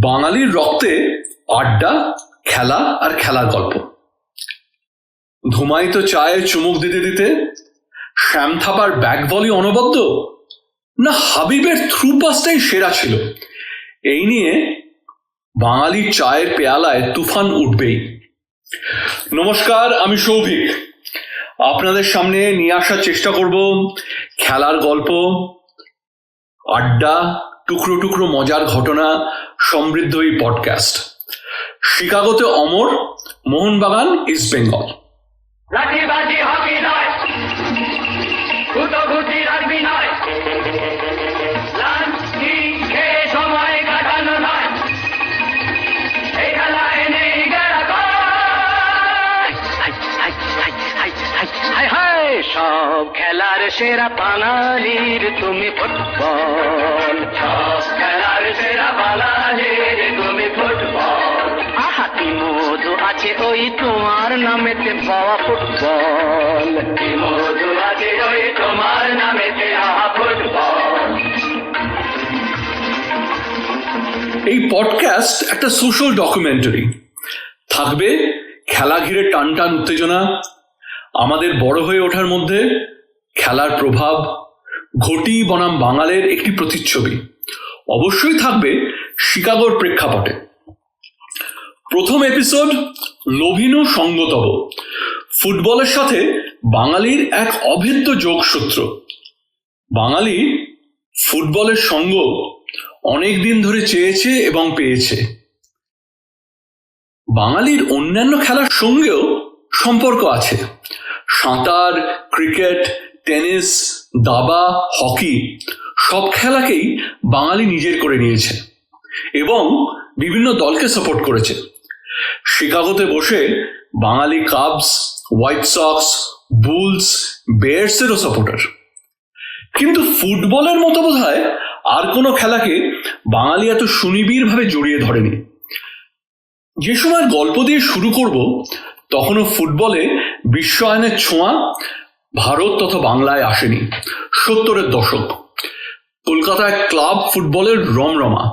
বাঙালির রক্তে আড্ডা, খেলা আর খেলার গল্প। ধুমায়িত চায়ে চুমুক দিতে দিতে শ্যাম থাপার ব্যাক ভলি অনবদ্য, না হাবিবের থ্রু পাসটাই সেরা ছিল, এই নিয়ে বাঙালির চায়ের পেয়ালায় তুফান উঠবেই। নমস্কার, আমি সৌভিক। আপনাদের সামনে নিয়ে আসার চেষ্টা করব খেলার গল্প, আড্ডা, টুকরো টুকরো মজার ঘটনা সমৃদ্ধ এই পডকাস্ট। শিকাগোতে অমর, মোহনবাগান, ইস্ট বেঙ্গল। সব খেলার সেরা বাঙালির তুমি ফুটবল, সব খেলার সেরা বাঙালির তুমি ফুটবল। আহাতি মধু আছে ওই তোমার নামেতে পাওয়া ফুটবল, মধু আছে ওই তোমার নামেতে আহা ফুটবল। এই পডকাস্ট একটা সোশ্যাল ডকুমেন্টারি। থাকবে খেলা ঘিরে টান টান উত্তেজনা, আমাদের বড় হয়ে ওঠার মধ্যে খেলার প্রভাব, ঘটি বনাম বাঙালের একটি প্রতিচ্ছবি। অবশ্যই থাকবে শিকাগোর প্রেক্ষাপটে। প্রথম এপিসোড লোভিনু সঙ্গতব, ফুটবলের সাথে বাঙালির এক অভেদ্য যোগসূত্র। বাঙালি ফুটবলের সঙ্গ অনেক দিন ধরে চেয়েছে এবং পেয়েছে। বাঙালির অন্যান্য খেলার সঙ্গেও সম্পর্ক আছে। সাঁতার, ক্রিকেট, টেনিস, দাবা, হকি সব খেলাকেই বাঙালি নিজের করে নিয়েছে এবং বিভিন্ন দলকে সাপোর্ট করেছে। শিকাগোতে বসে বাঙালি cubs, white socks, bull's, বেয়ার্সেরও supporter. কিন্তু ফুটবলের মতো বোধহয় আর কোনো খেলাকে বাঙালি এত সুনিবিড়ভাবে জড়িয়ে ধরেনি। যে সময় গল্প দিয়ে শুরু করব তখনও ফুটবলে বিশ্বায়নের ছোঁয়া ভারত তথা বাংলায় আসেনি। 70-এর দশক, কলকাতায় ক্লাব ফুটবলের রমরমা।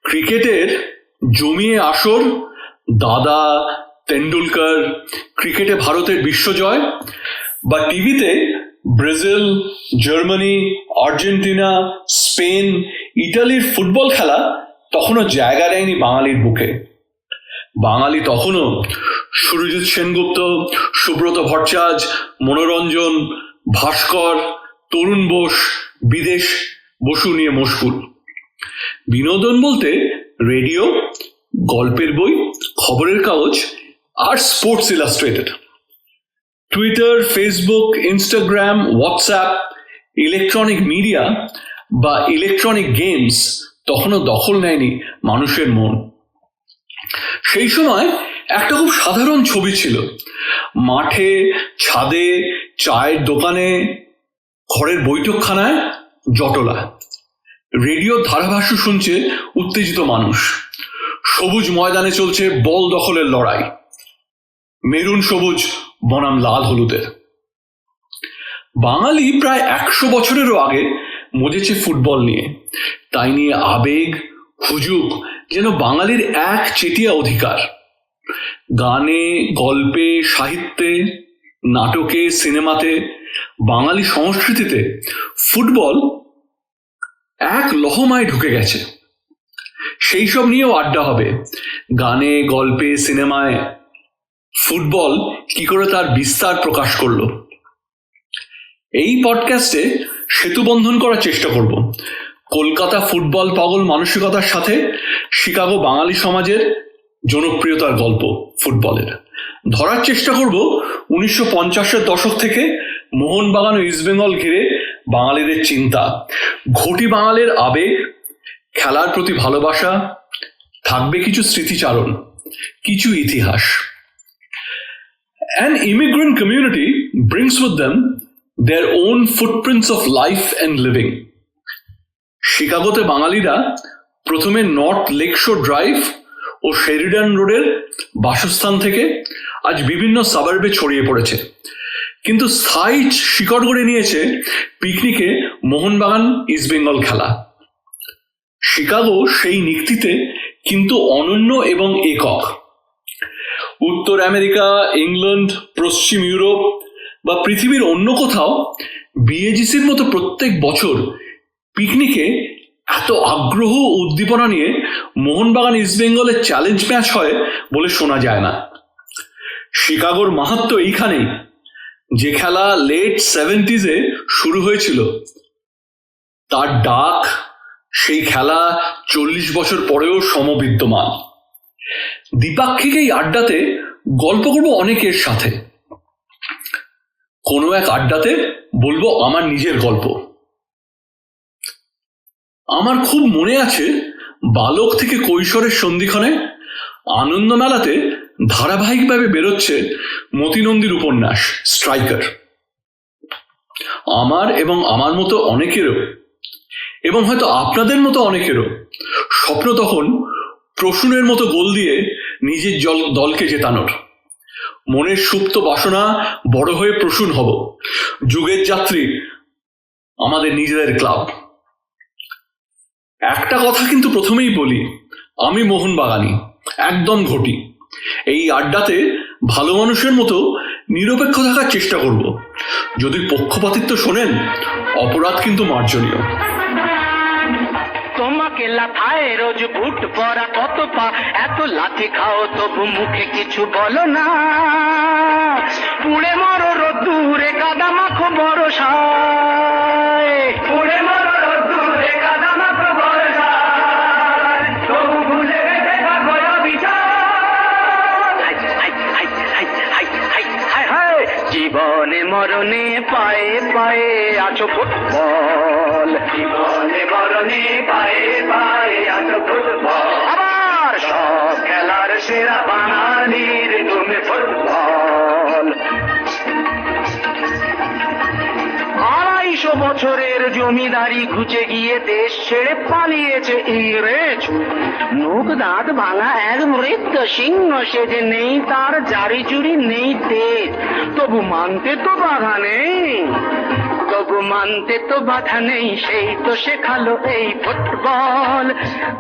ক্রিকেটের জমিয়ে আসর, দাদা, তেন্ডুলকর, ক্রিকেটে ভারতের বিশ্বজয়, বা টিভিতে ব্রাজিল, জার্মানি, আর্জেন্টিনা, স্পেন, ইটালির ফুটবল খেলা তখনও জায়গা দেয়নি বাঙালির বুকে। বাঙালি তখনও সুরজিৎ সেনগুপ্ত, সুব্রত ভট্টাচার্য, মনোরঞ্জন, ভাস্কর, তরুণ বোস, বিদেশ বসু নিয়ে মশগুল। বিনোদন বলতে রেডিও, গল্পের বই, খবরের কাগজ আর Sports Illustrated. Twitter, Facebook, Instagram, WhatsApp, electronic media বা ইলেকট্রনিক গেমস তখনও দখল নেয়নি মানুষের মন। সেই সময় একটা খুব সাধারণ ছবি ছিল। মাঠে, ছাদে, চায়ের দোকানে, ঘরের বৈঠকখানায় জটলা। রেডিওর ধারাভাষ্য শুনছে উত্তেজিত মানুষ। সবুজ ময়দানে চলছে বল দখলের লড়াই, মেরুন সবুজ বনাম লাল হলুদের। বাঙালি প্রায় 100 বছরেরও আগে মজেছে ফুটবল নিয়ে। তাই নিয়ে আবেগ, হুজুগ যেন বাঙালির এক চেটিয়া অধিকার। গানে, গল্পে, সাহিত্যে, নাটকে, সিনেমাতে, বাঙালি সংস্কৃতিতে ফুটবল এক লহমায় ঢুকে গেছে। সেই সব নিয়েও আড্ডা হবে। গানে, গল্পে, সিনেমায় ফুটবল কি করে তার বিস্তার প্রকাশ করলো। এই পডকাস্টে সেতু বন্ধন করার চেষ্টা করব কলকাতা ফুটবল পাগল মানসিকতার সাথে শিকাগো বাঙালি সমাজের জনপ্রিয়তার গল্প ফুটবলের। ধরার চেষ্টা করব 1950-এর দশক থেকে মোহনবাগান ও ইস্টবেঙ্গল ঘিরে বাঙালিদের চিন্তা, ঘটি বাঙালির আবেগ, খেলার প্রতি ভালোবাসা। থাকবে কিছু স্মৃতিচারণ, কিছু ইতিহাস। An immigrant community brings with them their own footprints of life and living. শিকাগোতে বাঙালিরা প্রথমে নর্থ লেকশোর ড্রাইভ ও শেরিডান রোডের বাসস্থান থেকে আজ বিভিন্ন সাবার্বে ছড়িয়ে পড়েছে, কিন্তু স্থায়ী শিকড় গড়ে নিয়েছে পিকনিকে মোহনবাগান ইস্টবেঙ্গল খেলা। শিকাগো সেই নিক্তিতে কিন্তু অনন্য এবং একক। উত্তর আমেরিকা, ইংল্যান্ড, পশ্চিম ইউরোপ বা পৃথিবীর অন্য কোথাও বিএজিসির মতো প্রত্যেক বছর পিকনিকে এত আগ্রহ ও উদ্দীপনা নিয়ে মোহনবাগান ইস্টবেঙ্গলের চ্যালেঞ্জ ম্যাচ হয় বলে শোনা যায় না। শিকাগোর মাহাত্ম্য এইখানেই, যে খেলা লেট 70s শুরু হয়েছিল, তার ডাক সেই খেলা 40 বছর পরেও সমবিদ্যমান। দ্বিপাক্ষিক এই আড্ডাতে গল্প করবো অনেকের সাথে। কোনো এক আড্ডাতে বলবো আমার নিজের গল্প। আমার খুব মনে আছে, বালক থেকে কৈশোরের সন্ধিক্ষণে আনন্দ মেলাতে ধারাবাহিকভাবে বেরোচ্ছে মতিনন্দীর উপন্যাস স্ট্রাইকার। আমার এবং আমার মতো অনেকেরও, এবং হয়তো আপনাদের মতো অনেকেরও স্বপ্ন তখন প্রসূনের মতো গোল দিয়ে নিজের দলকে জেতানোর। মনের সুপ্ত বাসনা বড় হয়ে প্রসূন হব, যুগের যাত্রী আমাদের নিজেদের ক্লাব। একটা কথা কিন্তু প্রথমেই বলি, আমি মোহনবাগানি, একদম ঘটি। এই আড্ডাতে ভালো মানুষের মতো নিরপেক্ষ থাকার চেষ্টা করব। যদি পক্ষপাতিত্ব শোনেন, অপরাধ কিন্তু মার্জনীয়। তোমাকে লাথায় রোজ বুট পরা কত পা, এত লাথি খাও তবু মুখে কিছু বলো না। পুড়ে মরো রোদ্দুরে কাদা মাখো বরসায়, পুড়ে মরো রোদ্দুরে কাদা মাখো বরসায়, তবু ভুলে বেঁচে থাকো অবিচার। জীবনে মরণে পায়ে পায়ে আছো ফুটবল, জীবনে মরণে পায়ে পায়ে আছো ফুটবল। আবার সব খেলার সেরা বাঙালির তুমি ফুটবল। 250 বছরের জমিদারি ঘুচে গিয়ে দেশ ছেড়ে পালিয়েছে ইংরেজ। মুখ দাঁত ভাঙা এক মৃত্যু সিংহ সেজে, নেই তার জারি জুড়ি নেই তেজ, তবু মানতে তো বাধা নেই, তবু মানতে তো বাধা নেই। সেই তো শেখালো এই ফুটবল,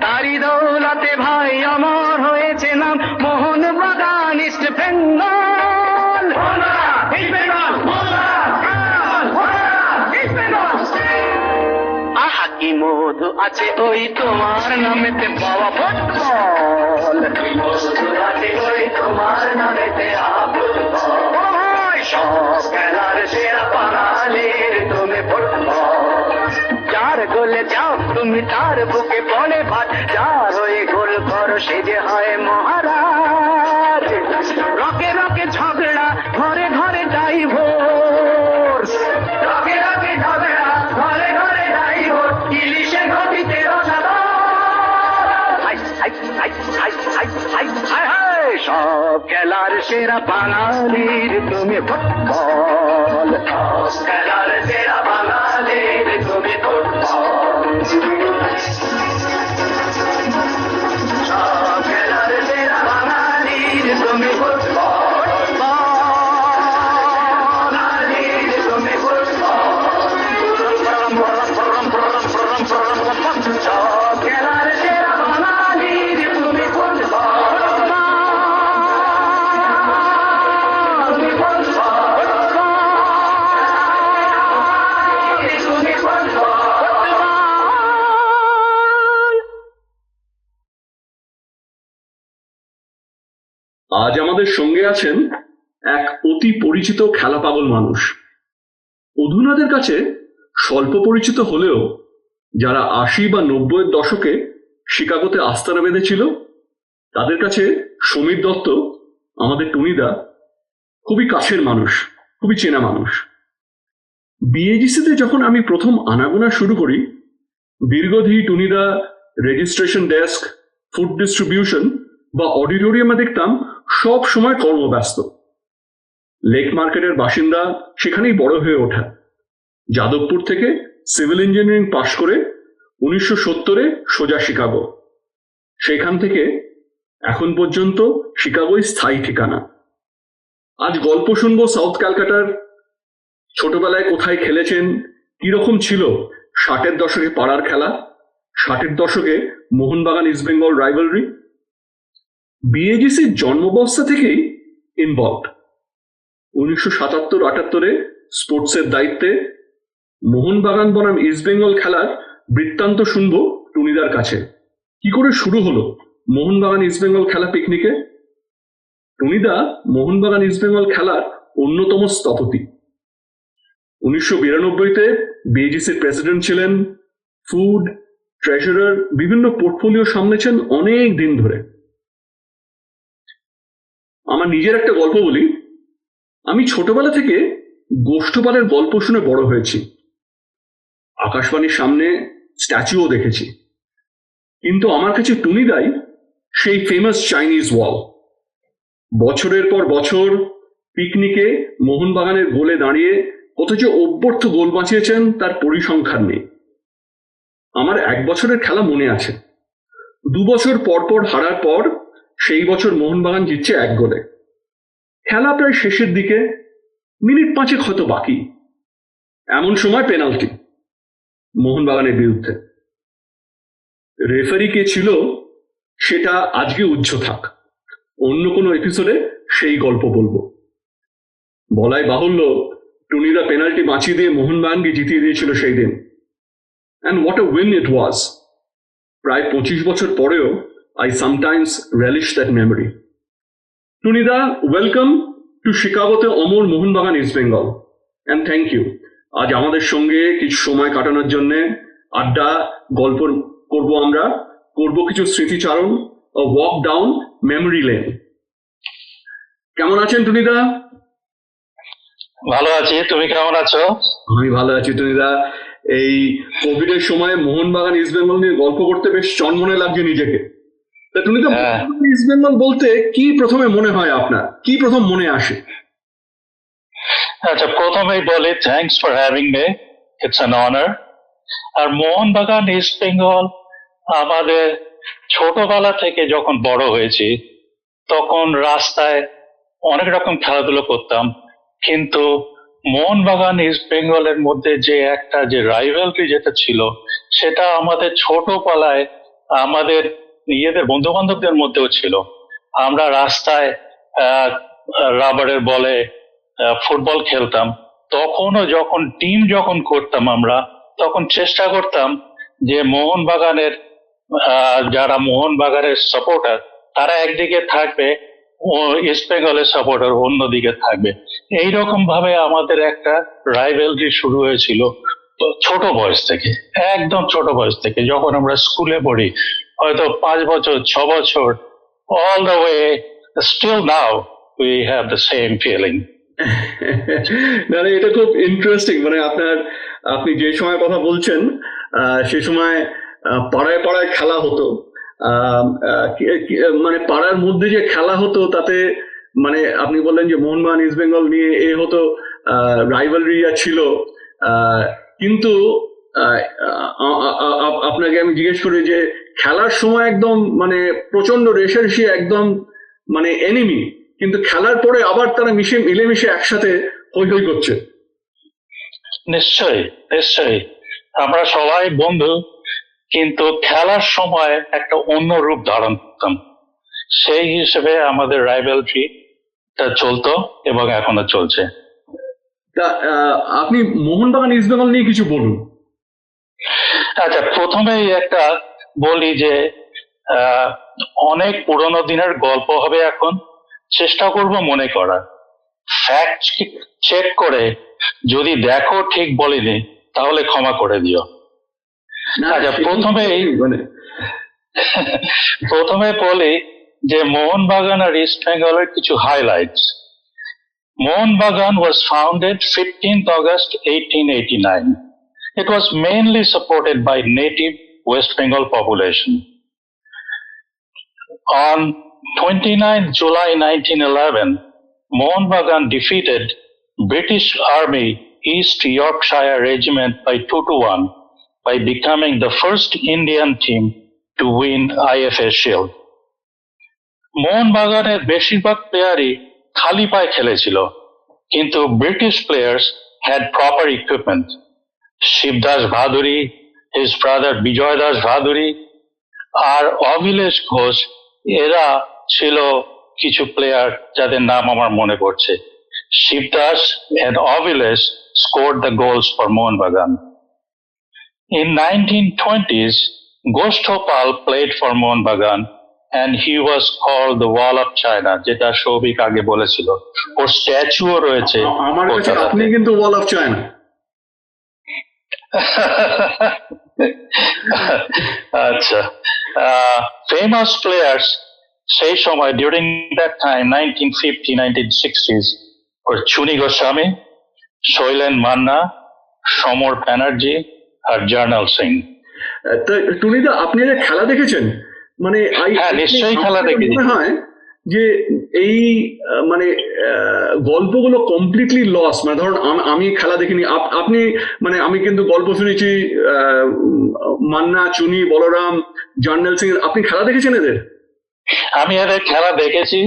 তারি দৌলতে ভাই আমার হয়েছে নাম মোহনবাগান ইস্ট বেঙ্গল। আহা কি মধু আছে ওই তোমার নামেতে পাওয়া ফুটবল, মধু আছে ওই তোমার নামেতে ফুটবল। সব খেলার সেরা বাঙালির তুমি ফুটবল। যার গোলে যাও তুমি তার বুকে পড়ে ভাত, যার হয়ে গোল করো সে যে হয় মহারাজ। রকে রকে ঝগড়া, ঘরে ঘরে ডাইভোর্স, রকে রকে ঝগড়া, ঘরে ঘরে ডাইভোর্স। ইলিশে গতিতে রসাদা, সব খেলার সেরা বাঙালির তুমি ফুটবল, সব খেলার সেরা বাঙালির তুমি ফুটবল। সব খেলার সেরা বাঙালির তুমি ফুটবল, বাঙালির তুমি ফুটবল। সব খেলার সেরা বাঙালির তুমি ফুটবল। আজ আমাদের সঙ্গে আছেন এক অতি পরিচিত খেলা পাগল মানুষ। অধুনাদের কাছে স্বল্প পরিচিত হলেও যারা 80 বা 90-এর দশকে শিকাগোতে আস্তানা বেঁধেছিল, তাদের কাছে সমীর দত্ত, আমাদের টুনিদা, খুবই কাছের মানুষ, খুবই চেনা মানুষ। বিএজিসিতে যখন আমি প্রথম আনাগোনা শুরু করি, দীর্ঘদিন টুনিদা রেজিস্ট্রেশন ডেস্ক, ফুড ডিস্ট্রিবিউশন বা অডিটোরিয়ামে দেখতাম সব সময় কর্মব্যস্ত। লেক মার্কেটের বাসিন্দা, সেখানেই বড় হয়ে ওঠা। যাদবপুর থেকে সিভিল ইঞ্জিনিয়ারিং পাশ করে 1970-এ সোজা শিকাগো। সেখান থেকে এখন পর্যন্ত শিকাগোই স্থায়ী ঠিকানা। আজ গল্প শুনবো সাউথ ক্যালকাটার, ছোটবেলায় কোথায় খেলেছেন, কিরকম ছিল 60-এর দশকে পাড়ার খেলা, ষাটের দশকে মোহনবাগান ইস্ট বেঙ্গল রাইভালরি, বিএজিসির জন্মাবস্থা থেকেই ইনভলভড। 1977-78 স্পোর্টসের দায়িত্বে মোহনবাগান বনাম ইস্ট বেঙ্গল খেলার বৃত্তান্ত শুনবো টুনিদার কাছে। কি করে শুরু হলো মোহনবাগান ইস্ট বেঙ্গল খেলা পিকনিকে? টুনিদা মোহনবাগান ইস্ট বেঙ্গল খেলার অন্যতম স্থপতি। 1992-তে বিএজিসির প্রেসিডেন্ট ছিলেন, ফুড, ট্রেজারার, বিভিন্ন পোর্টফোলিও সামলেছেন অনেক দিন ধরে। আমার নিজের একটা গল্প বলি। আমি ছোটবেলা থেকে গোষ্ঠপালের গল্প শুনে বড় হয়েছি, আকাশবাণীর সামনে স্ট্যাচুও দেখেছি, কিন্তু আমার কাছে টুনিদাই সেই ফেমাস চাইনিজ ওয়াল। বছরের পর বছর পিকনিকে মোহনবাগানের গোলে দাঁড়িয়ে কত যে অভ্যর্থ গোল বাঁচিয়েছেন তার পরিসংখ্যান নেই। আমার 1 বছরের খেলা মনে আছে। 2 বছর পর পর হারার পর সেই বছর মোহনবাগান জিতছে 1 গোলে। খেলা প্রায় শেষের দিকে, মিনিট 5 হয়তো বাকি। এমন সময় পেনাল্টি মোহনবাগানের বিরুদ্ধে। রেফারি কে ছিল সেটা আজকে উজ্জ্ব থাক, অন্য কোনো এপিসোডে সেই গল্প বলবো। বলাই বাহুল্য, টুনিদা পেনাল্টি বাঁচিয়ে দিয়ে মোহনবাগানকে জিতিয়ে দিয়েছিল সেই দিন। And what a win it was. প্রায় 25 বছর পরেও I sometimes relish that memory. টুনিদা, ওয়েলকাম টু শিকাগোতে অমর Mohun Bagan East Bengal, and thank you আজ আমাদের সঙ্গে কিছু সময় কাটানোর জন্যে। আড্ডা, গল্প করবো, আমরা করবো কিছু স্মৃতিচারণ, ওয়াক ডাউন মেমোরি লেন। কেমন আছেন টুনিদা? ভালো আছি, তুমি কেমন আছো? আমি ভালো আছি টুনিদা। এই কোভিড এর সময় মোহনবাগান ইস্ট বেঙ্গল নিয়ে গল্প করতে বেশ চনমনে লাগছে নিজেকে। তা টুনিদা, ইস্ট বেঙ্গল বলতে কি প্রথমে মনে হয় আপনার? কি প্রথম মনে আসে? আচ্ছা, প্রথমেই বলি thanks for having me, it's an honour. R Mohun Bagan East Bengal আমাদের ছোটবেলা থেকে যখন বড় হয়েছি তখন রাস্তায় অনেক রকম খেলাধুলো করতাম, কিন্তু মোহনবাগান ইস্ট বেঙ্গলের মধ্যে যে একটা যে রাইভালরি যেটা ছিল সেটা আমাদের ছোটবেলায় আমাদের নিজেদের বন্ধু বান্ধবদের মধ্যেও ছিল। আমরা রাস্তায় রাবারের বলে ফুটবল খেলতাম। তখনও যখন টিম করতাম আমরা, তখন চেষ্টা করতাম যে মোহনবাগানের যারা মোহনবাগানের সাপোর্টার তারা একদিকে থাকবে, ও ইস্ট বেঙ্গলের সাপোর্টার অন্যদিকে থাকবে। এইরকম ভাবে আমাদের একটা রাইভেলরি শুরু হয়েছিল ছোট বয়স থেকে, একদম ছোট বয়স থেকে, যখন আমরা স্কুলে পড়ি, হয়তো 5 বছর 6 বছর, all the way still now we have the same feeling. না, এটা খুব ইন্টারেস্টিং। মানে আপনি যে সময় কথা বলছেন সে সময় পাড়ায় পাড়ায় খেলা হতো। মানে পাড়ার মধ্যে যে খেলা হতো তাতে, মানে আপনি বললেন যে মোহনবাগান ইস্ট বেঙ্গল নিয়ে এ হতো, রাইভালরি ছিল, কিন্তু আপনাকে আমি জিজ্ঞেস করি যে খেলার সময় একদম মানে প্রচন্ড রেষারেষি, একদম মানে এনিমি, কিন্তু খেলার পরে আবার তারা মিলেমিশে একসাথে হই হই করছে। নিশ্চয়ই নিশ্চয়ই, আমরা সবাই বন্ধু, কিন্তু খেলার সময় একটা অন্য রূপ ধারণ করতাম। সেই হিসেবে আমাদের রাইভালরিটা চলতো এবং এখনো চলছে। তা আপনি মোহনবাগান ইস্ট বেঙ্গল নিয়ে কিছু বলুন। আচ্ছা, প্রথমেই একটা বলি যে অনেক পুরোনো দিনের গল্প হবে এখন, চেষ্টা করব মনে করার। ফ্যাক্ট চেক করে যদি দেখো ঠিক বলিনি তাহলে ক্ষমা করে দিও। আচ্ছা, প্রথমে বলি যে মোহনবাগান আর ইস্ট বেঙ্গলের কিছু highlights. Mohanbagan was founded 15th August 1889. It was mainly supported by native West Bengal population. On 29th July 1911, Mohanbagan defeated British Army East Yorkshire Regiment by 2-1 by becoming the first Indian team to win IFA Shield. মোহনবাগানের বেশিরভাগ প্লেয়ারই খালি পায়ে খেলেছিল, কিন্তু British players had proper equipment. Shibdas Bhaduri, his brother Bijoy Das Bhaduri, আর অভিলেশ ঘোষ, এরা ছিল কিছু player যাদের নাম আমার মনে পড়ছে. Shibdas and Avilesh scored the goals for Mohun Bagan. In 1920s, Gosthopal played for Mohun Bagan and he was called the Wall of China, যেটা সৌভিক আগে বলেছিল. ওর স্ট্যাচুও রয়েছে আমার কাছে কলকাতাতে. আপনি কিন্তু ওয়াল অফ চায়না। আচ্ছা, ফেমাস প্লেয়ার্স সেই সময় ডিউরিং দ্যাট টাইম 1950-1960s ওর চুনি গোস্বামী, শৈলেন মান্না, সমর ব্যানার্জি আর জার্নাল সিং. তা টুনিদা, আপনি যে খেলা দেখেছেন, মানে হ্যাঁ, নিশ্চয়ই খেলা দেখেছি. মনে হয় যে এই মানে গল্পগুলো কমপ্লিটলি লস, মানে ধরুন আমি খেলা দেখিনি, আপনি মানে আমি কিন্তু গল্প শুনেছি মান্না, চুনি, বলরাম, জার্নাল সিং, আপনি খেলা দেখেছেন এদের? আমি এদের খেলা দেখেছি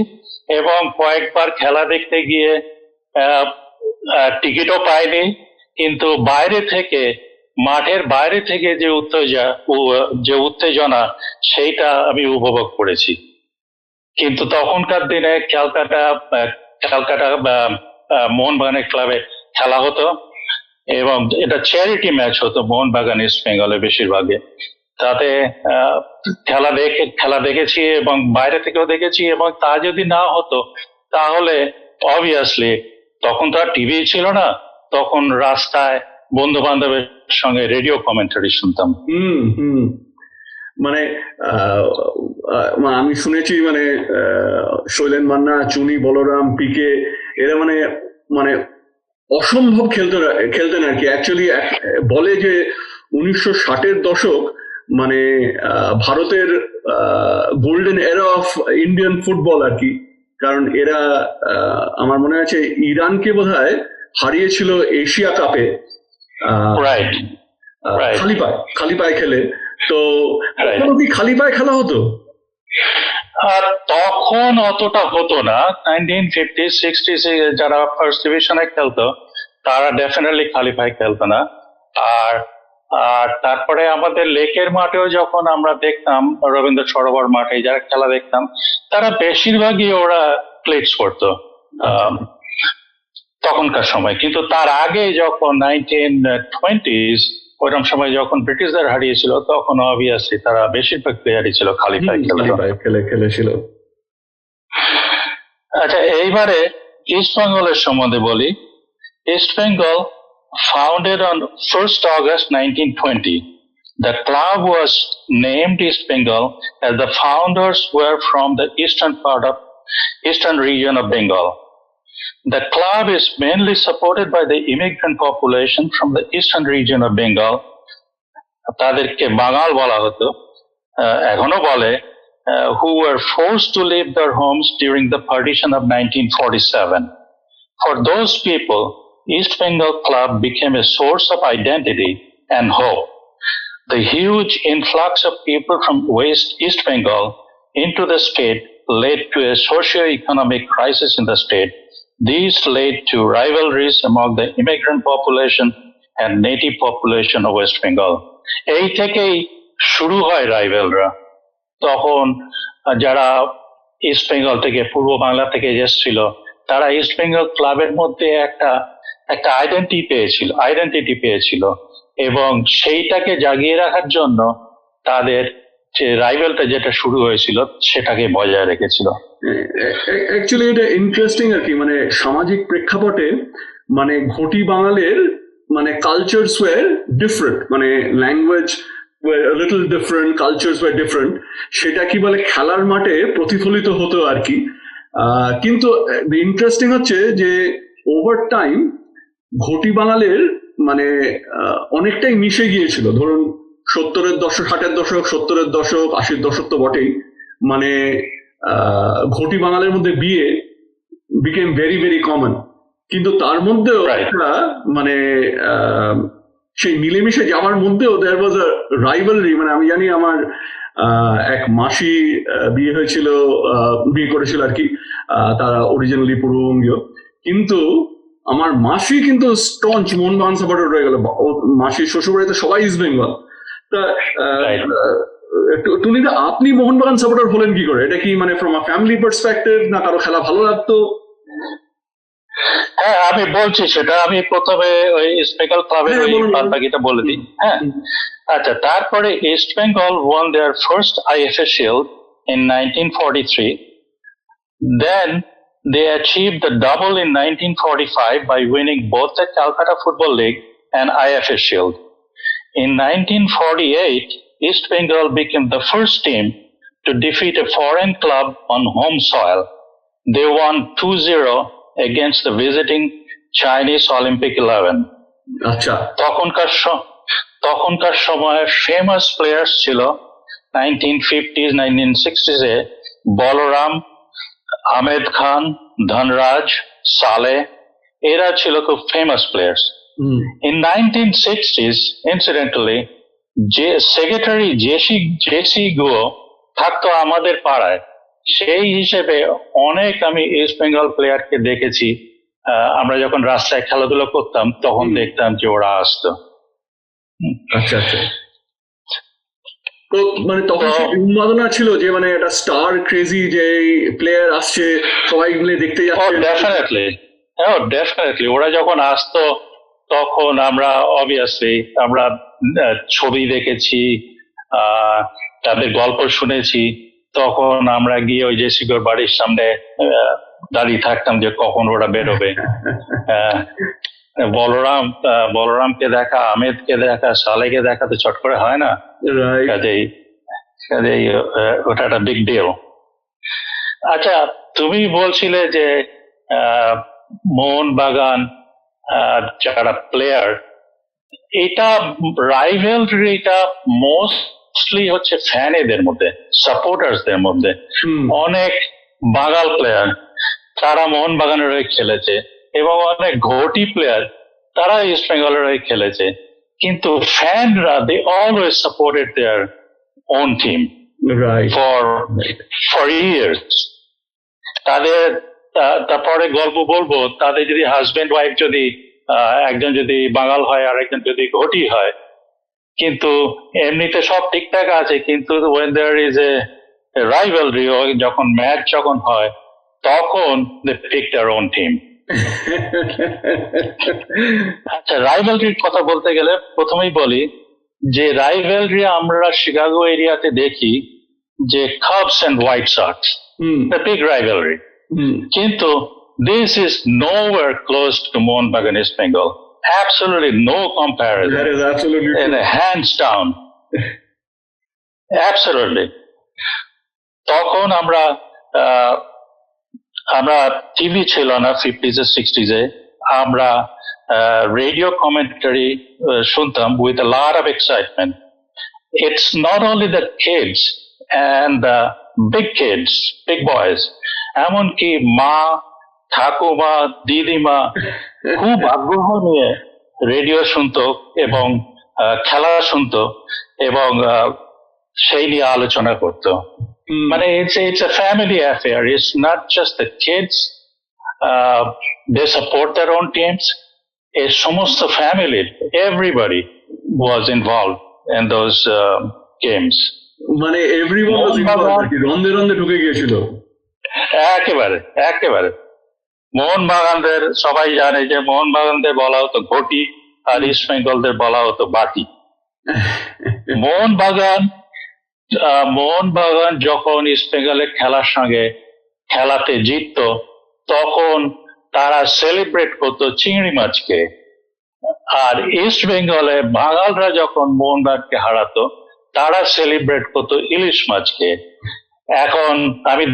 এবং কয়েকবার খেলা দেখতে গিয়ে টিকিটও পাইনি, কিন্তু বাইরে থেকে, মাঠের বাইরে থেকে যে উত্তেজনা সেইটা আমি উপভোগ করেছি. কিন্তু তখনকার দিনে ক্যালকাটা মোহনবাগানের ক্লাবে খেলা হতো এবং এটা চ্যারিটি ম্যাচ হতো মোহনবাগান ইস্ট বেঙ্গলে বেশিরভাগে. তাতে খেলা দেখেছি এবং বাইরে থেকেও দেখেছি, এবং তা যদি না হতো তাহলে অবভিয়াসলি তখন তো আর টিভি ছিল না, তখন রাস্তায় বন্ধু বান্ধবের সঙ্গে রেডিও কমেন্টারি শুনতাম. মানে আমি শুনেছি মানে শৈলেন মান্না, চুনি, বলরাম, পিকে, এরা মানে মানে অসম্ভব খেলতেন আর কি. অ্যাকচুয়ালি বলে যে 1960-এর দশক মানে ভারতের গোল্ডেন এরা অফ ইন্ডিয়ান ফুটবল আর কি. কারণ এরা আমার মনে আছে ইরানকে বোধহয় হারিয়েছিল এশিয়া কাপে খালি পায়ে খেলে. তো কি খালি পায়ে খেলা হতো? তখন অতটা হতো না. 1950-60s যারা ফার্স্ট ডিভিশনে খেলতো তারা ডেফিনেটলি খালি পায়ে খেলতো না. আর তারপরে আমাদের লেকের মাঠেও যখন আমরা দেখতাম, রবীন্দ্র সরোবর মাঠে যারা খেলা দেখতাম, তারা বেশিরভাগই ওরা প্লেটস করতো তখনকার সময়. কিন্তু তার আগে যখন 1920s ওইরকম সময় যখন ব্রিটিশদের হারিয়েছিল, তখন অবভিয়াসলি তারা বেশিরভাগ প্লেয়ারই ছিল খালি পায়ে খেলেছিল. আচ্ছা, এইবারে ইস্ট বেঙ্গলের সম্বন্ধে বলি. East Bengal founded on 1st August 1920. The club was named East Bengal as the founders were from the eastern region of Bengal. The club is mainly supported by the immigrant population from the eastern region of Bengal. তাদেরকে বাঙাল বলা হতো, এখনো বলে, who were forced to leave their homes during the partition of 1947. For those people, East Bengal Club became a source of identity and hope. The huge influx of people from East Bengal into the state led to a socio-economic crisis in the state. These led to rivalries among the immigrant population and native population of West Bengal. এই থেকেই শুরু হয় রাইভেলরা. তখন যারা east Bengal থেকে, পূর্ব বাংলা থেকে এসেছিল, তারা ইস্ট বেঙ্গল ক্লাবের মধ্যে একটা আইডেন্টিটি পেয়েছিল এবং সেইটাকে জাগিয়ে রাখার জন্য তাদের যে রাইভেলটা যেটা শুরু হয়েছিল সেটাকে বজায় রেখেছিল. অ্যাকচুয়ালি এটা ইন্টারেস্টিং আর কি. মানে সামাজিক প্রেক্ষাপটে মানে ঘটি বাঙালের মানে কালচারস ওয়্যার ডিফারেন্ট, মানে language were a little different, cultures were different. সেটা কি বলে খেলার মাঠে প্রতিফলিত হতো আর কি. কিন্তু ইন্টারেস্টিং হচ্ছে যে ওভার টাইম ঘটি বাঙালের মানে অনেকটাই মিশে গিয়েছিল. ধরুন 70-এর দশক, 60-এর দশক, 70-এর দশক, 80-র দশক তো বটেই. মানে ঘটি বাঙালের মধ্যে বিয়ে became very very common. কিন্তু তার মধ্যেও একটা মানে সেই মিলেমিশে যাওয়ার মধ্যেও there was a rivalry. মানে আমি জানি আমার এক মাসি বিয়ে করেছিল আর কি. তারা অরিজিনালি পূর্ববঙ্গীয়, কিন্তু আমার মাসি কিন্তু স্টঞ্চ মোহনবাগান সাপোর্টার রয়ে গেল. মাসির শ্বশুরবাড়িতে সবাই ইস্ট বেঙ্গল, তা Right. টুনিদা, আপনি মোহনবাগান সাপোর্টার হলেন কি করে? এটা কি মানে ফ্রম আ ফ্যামিলি পার্সপেক্টিভ, না কারো খেলা ভালো লাগতো? হ্যাঁ, আমি বলছি সেটা। আমি প্রথমে ওই ইস্ট বেঙ্গল ক্লাবের হ্যাঁ, ওই বলুন, বাদ বলুন। বাকিটা বলে দিই। হ্যাঁ, হুম, আচ্ছা, তারপরে east Bengal won their first IFA Shield in 1943. Then they achieved the double in 1945 by winning both the Calcutta Football League and IFA Shield. In 1948, East Bengal became the first team to defeat a foreign club on home soil. They won 2-0 against the visiting Chinese Olympic 11. আচ্ছা। তখনকার সময়ে famous players ছিল 1950s 1960s এ বলরাম, আহমেদ খান, ধনরাজ, সালে, এরা ছিল খুব famous players. Hmm, In 1960s, incidentally, secretary JC গুও থাকতো আমাদের পাড়ায়। সেই হিসেবে অনেক আমি ইস্ট বেঙ্গল প্লেয়ারকে দেখেছি। আমরা যখন রাস্তায় খেলাধুলা করতাম তখন দেখতাম যে ওরা আসতো। আচ্ছা আচ্ছা। তো মানে তখন সেই উন্মাদনা ছিল যে মানে একটা স্টার ক্রেজি, যে প্লেয়ার আসছে, সবাই মিলে দেখতে যাচ্ছে। ডেফিনেটলি ওরা যখন আসতো তখন আমরা অবভিয়াসলি আমরা ছবি দেখেছি, তাদের গল্প শুনেছি। তখন আমরা গিয়ে ওই জেসিগোর বাড়ির সামনে দাঁড়িয়ে থাকতাম যে কখন ওরা বেরোবে। বলরামকে দেখা, আহমেদকে দেখা, সালেকে দেখা তো চট করে হয় না। Right. কাজেই ওটা একটা বিগ ডিল। আচ্ছা, তুমি বলছিলে যে মোহনবাগান যারা প্লেয়ার, এটা রাইভেলরিটা মোস্টলি হচ্ছে ফ্যানেদের মধ্যে, সাপোর্টার্সদের মধ্যে। অনেক বাঙাল প্লেয়ার তারা মোহনবাগানের হয়ে খেলেছে এবং অনেক ঘটি প্লেয়ার তারা ইস্ট বেঙ্গলের হয়ে খেলেছে, কিন্তু ফ্যানরা they always supported their own team Right. For years. তারপরে গল্প বলবো, তাদের যদি হাজবেন্ড ওয়াইফ যদি একজন যদি বাঙাল হয় আর একজন যদি ঘটি হয়, কিন্তু এমনিতে সব ঠিকঠাক আছে, কিন্তু when there is a rivalry, যখন ম্যাচ যখন হয় তখন they pick their own team. আচ্ছা, রাইভালরির কথা বলতে গেলে প্রথমেই বলি যে রাইভালরি আমরা শিকাগো এরিয়াতে দেখি যে Cubs and White Sox, the big rivalry. কিন্তু this is nowhere close to Mohanbagan East Bengal. Absolutely no comparison. That is absolutely And true. hands down. Absolutely. তখন আমরা টিভি ছিল না 50s আর 60s এ, আমরা রেডিও কমেন্টারি শুনতাম with a lot of excitement. It's not only the kids and the big boys, এমনকি মা, ঠাকুমা, দিদিমা খুব আগ্রহ নিয়ে রেডিও শুনতো এবং খেলা শুনতো এবং সেই নিয়ে আলোচনা করতো। মানে it's a family affair. It's not just the kids. They support their own teams. এই সমস্ত family, everybody was involved in those games. মানে everyone was involved, রন্ধে রন্ধে ঢুকে গিয়েছিল। একেবারে মোহনবাগানদের সবাই জানে যে মোহনবাগানদের বলা হতো ঘটি আর ইস্ট বেঙ্গলদের বলা হতো বাটি। মোহনবাগান যখন ইস্ট বেঙ্গলের খেলার সঙ্গে খেলাতে জিততো তখন তারা সেলিব্রেট করতো চিংড়ি মাছকে, আর ইস্ট বেঙ্গলে বাঙালরা যখন মোহনবাগানকে হারাতো তারা সেলিব্রেট করতো ইলিশ মাছকে। এখন আমি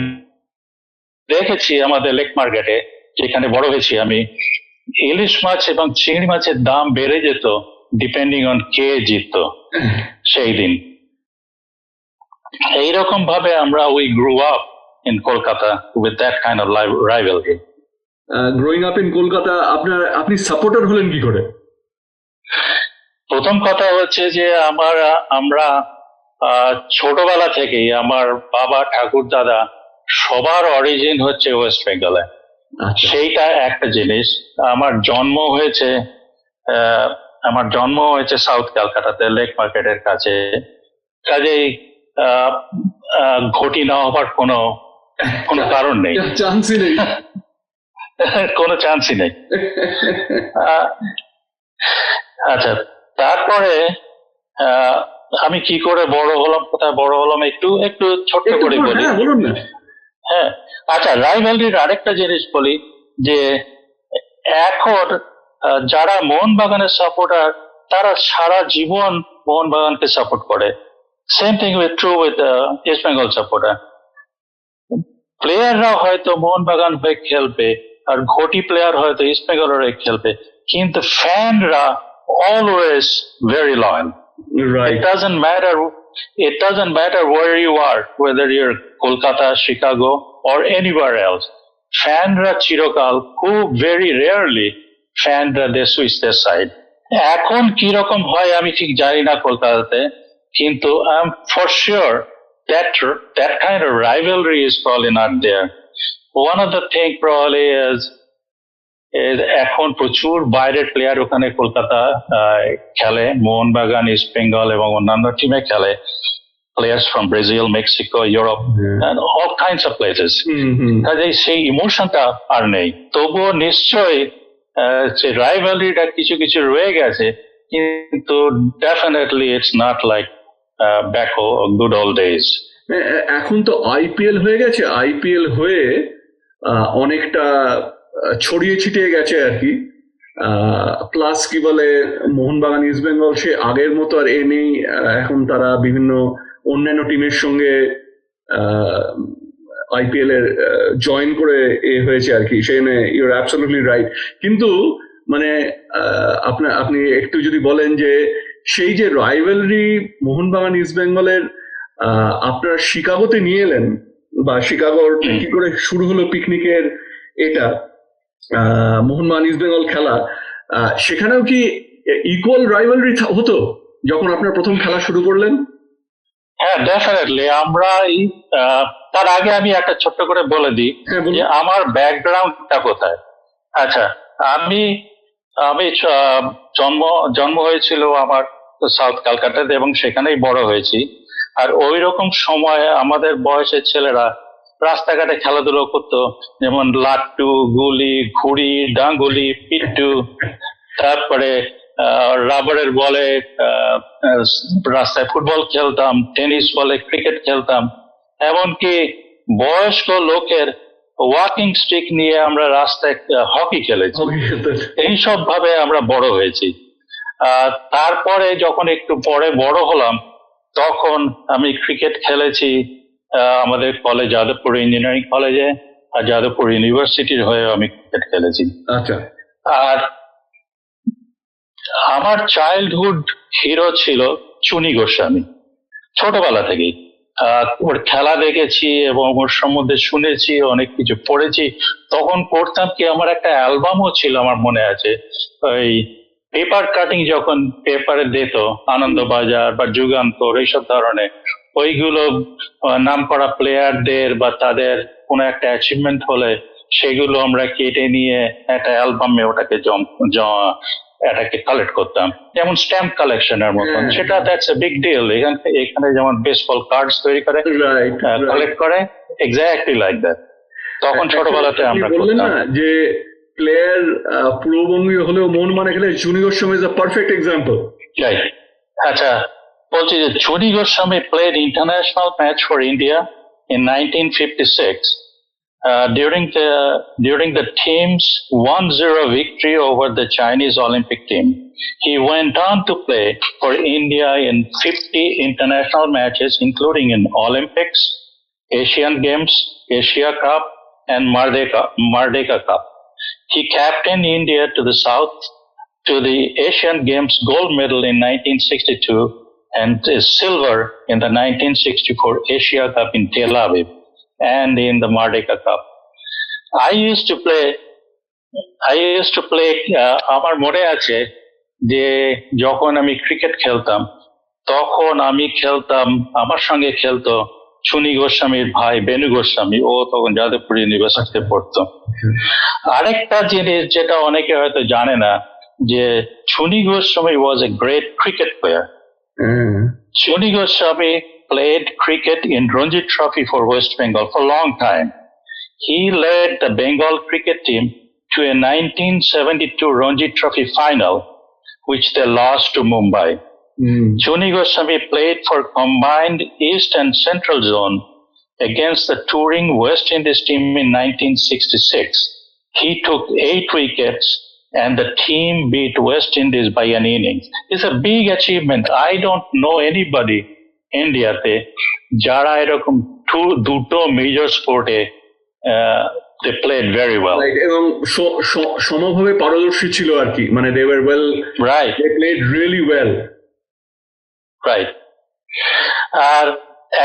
দেখেছি আমাদের লেক মার্কেটে, যেখানে বড় হয়েছি আমি, ইলিশ মাছ এবং চিংড়ি মাছের দাম বেড়ে যেত ডিপেন্ডিং অন কে জিততো সেই দিন। এইরকম ভাবে আমরা we grew up in Kolkata with that kind of rivalry. Growing up in Kolkata, আপনি সাপোর্টার হলেন কি করে? প্রথম কথা হচ্ছে যে আমরা ছোটবেলা থেকেই আমার বাবা, ঠাকুর দাদা সবার অরিজিন হচ্ছে ওয়েস্ট বেঙ্গলে। সেইটা একটা জিনিস। আমার জন্ম হয়েছে আমার জন্ম হয়েছে সাউথ ক্যালকাটাতে, লেক মার্কেটের কাছে, কাজেই ঘটি না হবার কোনো কারণ নেই, চান্সই নেই। কোনো চান্সই নেই। আচ্ছা, তারপরে আমি কি করে বড় হলাম, কোথায় বড় হলাম, একটু ছোট্ট করে বলি। বলুন না। হ্যাঁ, আচ্ছা, রাইভালরির আরেকটা জিনিস বলি যে এখন যারা মোহনবাগানের সাপোর্টার তারা সারা জীবন মোহনবাগানকে সাপোর্ট করে। Same thing with true with east Bengal supporter. প্লেয়াররা হয়তো মোহনবাগান হয়ে খেলবে আর ঘটি প্লেয়ার হয়তো ইস্ট বেঙ্গলের হয়ে খেলবে, কিন্তু ফ্যানরা always very loyal. Right. It doesn't matter where you are, whether you're Kolkata, Chicago, or anywhere else. Fanra চিরকাল, খুব very rarely fanra they switch their side. এখন কি রকম হয় আমি ঠিক জানি না কলকাতাতে, কিন্তু I'm for sure that kind of rivalry is probably not there. One of the thing probably is এখন প্রচুর বাইরের প্লেয়ার ওখানে কলকাতা খেলে, মোহনবাগান, ইস্ট বেঙ্গল এবং অন্যান্য টিমে খেলে, players from Brazil, Mexico, Europe, all kinds of places. কাজেই সেই ইমোশনটা আর নেই। তবুও নিশ্চয়ই যে রাইভালরিটা কিছু কিছু রয়ে গেছে, কিন্তু definitely it's not like back good old days. এখন তো আইপিএল হয়ে গেছে, আইপিএল হয়ে অনেকটা ছড়িয়ে ছিটিয়ে গেছে আর কি। প্লাস কি বলে, মোহনবাগান, ইস্ট বেঙ্গল সে আগের মতো আর নেই। এখন তারা বিভিন্ন অন্যান্য টিমের সঙ্গে আইপিএল এর জয়েন করে হয়েছে আর কি। সেখানে ইউর অ্যাবসলিউটলি রাইট। কিন্তু মানে আপনি একটু যদি বলেন যে সেই যে রাইভালরি মোহনবাগান ইস্ট বেঙ্গলের আপনারা শিকাগোতে নিয়ে এলেন, বা শিকাগোর কি করে শুরু হলো পিকনিকের এটা মোহনবাগান ইস্ট বেঙ্গল খেলা, সেখানেও কি ইকুয়াল রাইভালরি হতো যখন আপনার প্রথম খেলা শুরু করলেন? হ্যাঁ, ডেফিনেটলি। আমরা তার আগে আমি একটা ছোট্ট করে বলে দিই যে আমার ব্যাকগ্রাউন্ডটা কোথায়। আচ্ছা, আমি জন্ম হয়েছিল আমার সাউথ ক্যালকাটাতে এবং সেখানেই বড় হয়েছি। আর ওই রকম সময় আমাদের বয়সের ছেলেরা রাস্তাঘাটে খেলাধুলো করতো, যেমন লাট্টু, গুলি, ঘুড়ি, ডাঙ্গুলি, পিট্টু, তারপরে রাবারের বলে রাস্তায় ফুটবল খেলতাম, টেনিস বলে ক্রিকেট খেলতাম, এমনকি বয়স্ক লোকের ওয়াকিং স্টিক নিয়ে আমরা রাস্তায় হকি খেলেছি। এইসব ভাবে আমরা বড় হয়েছি। তারপরে যখন একটু পরে বড় হলাম তখন আমি ক্রিকেট খেলেছি আমাদের কলেজ, যাদবপুর ইঞ্জিনিয়ারিং কলেজে, আর যাদবপুর ইউনিভার্সিটির হয়ে আমি ক্রিকেট খেলেছি। আচ্ছা। আর আমার চাইল্ডহুড হিরো ছিল চুনি গোস্বামী। ছোটবেলা থেকেই ওর খেলা দেখেছি এবং ওর সম্বন্ধে শুনেছি, অনেক কিছু পড়েছি। তখন পড়তাম কি, আমার একটা অ্যালবামও ছিল আমার মনে আছে, ওই পেপার কাটিং যখন পেপারে দিত, আনন্দবাজার বা যুগান্তর এইসব ধরনের, ওইগুলো নাম করা প্লেয়ারদের বা তাদের কোনো একটা অ্যাচিভমেন্ট হলে সেগুলো আমরা কেটে নিয়ে একটা অ্যালবামে ওটাকে এটাকে কালেক্ট করতাম, যেমন স্ট্যাম্প কালেকশনের মতন। সেটা দ্যাটস এ বিগ ডিল। এখানে যেমন বেসবল কার্ডস তৈরি করে, কালেক্ট করে, এক্স্যাক্টলি লাইক দ্যাট। তখন ছোটবেলাতে আমরা বললেন না যে প্লেয়ার পূর্ববঙ্গীয় হলেও মন মানে খেলে, Chuni Goswami is a perfect example. Right. আচ্ছা, বলছি যে চুনি Goswami played international match for India in 1956 during the team's 1-0 victory over the Chinese Olympic team. He went on to play for India in 50 international matches, including in Olympics, Asian Games, Asia Cup, and Mardeka Cup. He captained India to the South to the Asian Games gold medal in 1962 and silver in the 1964 Asia Cup in Tel Aviv and in the Mardeka Cup. I used to play আমার মনে আছে যে যখন আমি cricket খেলতাম তখন আমি খেলতাম, আমার সঙ্গে খেলতো চুনি গোস্বামীর ভাই বেনু গোস্বামী। ও তখন যাদবপুর ইউনিভার্সিটিতে পড়তো। আরেকটা জিনিস যেটা অনেকে হয়তো জানে না, যে Chuni Goswami was a great cricket player. Chuni Goswami played cricket in Ranji Trophy for West Bengal for a long time. He led the Bengal cricket team to a 1972 Ranji Trophy final, which they lost to Mumbai. Chuni Goswami played for combined East and Central Zone against the touring West Indies team in 1966. He took 8 wickets and the team beat West Indies by an innings. It's a big achievement. I don't know anybody ইন্ডিয়াতে যারা এরকম দুটো major স্পোর্টে they played very well. Right, এবং সমভাবে পারদর্শী ছিল আর কি, মানে they were well, right, they played really well. Right. আর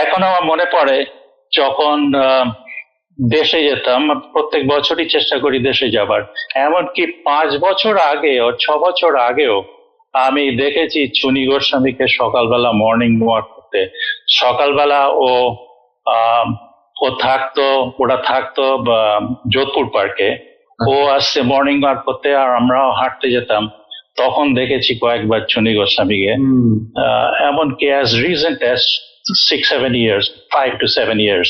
এখন আমার মনে পড়ে যখন দেশে যেতাম, প্রত্যেক বছরই চেষ্টা করি দেশে যাবার, এমনকি 5 বছর আগে ও 6 বছর আগেও আমি দেখেছি চুনি গোস্বামীকে সকালবেলা মর্নিং ওয়াক করতে। সকালবেলা ওরা থাকতো যোধপুর পার্কে, ও আসছে মর্নিং ওয়াক করতে আর আমরাও হাঁটতে যেতাম। তখন দেখেছি কয়েকবার চুনি গোস্বামীকে, এমনকি as recent as 6-7 years, 5 to 7 years.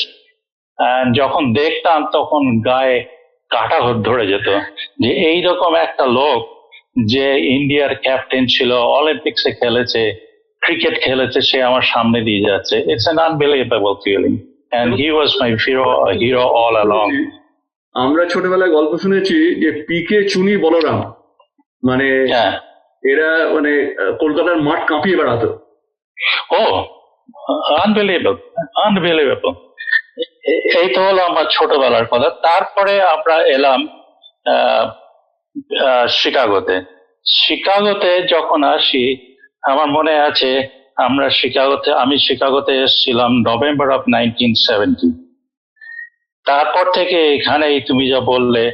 যখন দেখতাম তখন গায়ে কাঁটা ধরে যেত যে এইরকম একটা লোক যে ইন্ডিয়ার ক্যাপ্টেন ছিল, অলিম্পিক্সে খেলেছে, ক্রিকেট খেলেছে, সে আমার সামনে দিয়ে যাচ্ছে। It's an unbelievable feeling and he was my hero all along. আমরা ছোটবেলায় গল্প শুনেছি যে পিকে চুনি বলরাম, মানে এরা মানে কলকাতার মাঠ কাঁপিয়ে বেড়াতো। আনবিলিভেবল। এই তো হলো আমার ছোটবেলার কথা। তারপরে আমরা এলাম শিকাগোতে যখন আসি, আমার মনে আছে আমি শিকাগোতে এসেছিলাম নভেম্বর অফ 1970। তারপর থেকে এখানেই তুমি যা বললে